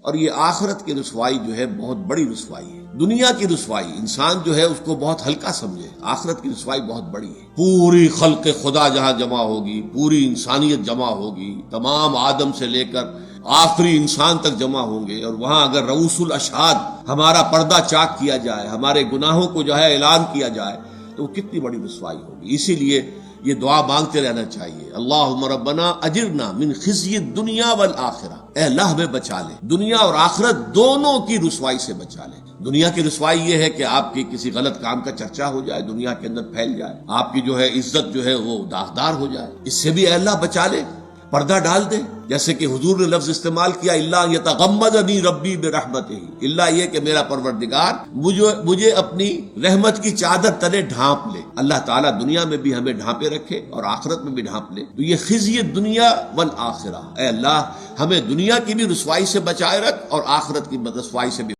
اور یہ آخرت کی رسوائی جو ہے بہت بڑی رسوائی ہے۔ دنیا کی رسوائی انسان جو ہے اس کو بہت ہلکا سمجھے، آخرت کی رسوائی بہت بڑی ہے۔ پوری خلق خدا جہاں جمع ہوگی، پوری انسانیت جمع ہوگی، تمام آدم سے لے کر آخری انسان تک جمع ہوں گے، اور وہاں اگر رؤوس الاشہاد ہمارا پردہ چاک کیا جائے، ہمارے گناہوں کو جو ہے اعلان کیا جائے، تو وہ کتنی بڑی رسوائی ہوگی۔ اسی لیے یہ دعا مانگتے رہنا چاہیے، اللہم ربنا اجرنا من خزی الدنیا والآخرہ، اے اللہ ہمیں بچا لے، دنیا اور آخرت دونوں کی رسوائی سے بچا لے۔ دنیا کی رسوائی یہ ہے کہ آپ کی کسی غلط کام کا چرچا ہو جائے، دنیا کے اندر پھیل جائے، آپ کی جو ہے عزت جو ہے وہ داغدار ہو جائے، اس سے بھی اے اللہ بچا لے، پردہ ڈال دے۔ جیسے کہ حضور نے لفظ استعمال کیا، اللہ یتغمدنی ربی برحمتہ، اللہ یہ کہ میرا پروردگار مجھے اپنی رحمت کی چادر تلے ڈھانپ لے۔ اللہ تعالیٰ دنیا میں بھی ہمیں ڈھانپے رکھے اور آخرت میں بھی ڈھانپ لے۔ تو یہ خزی دنیا والآخرہ، اے اللہ ہمیں دنیا کی بھی رسوائی سے بچائے رکھ اور آخرت کی رسوائی سے بھی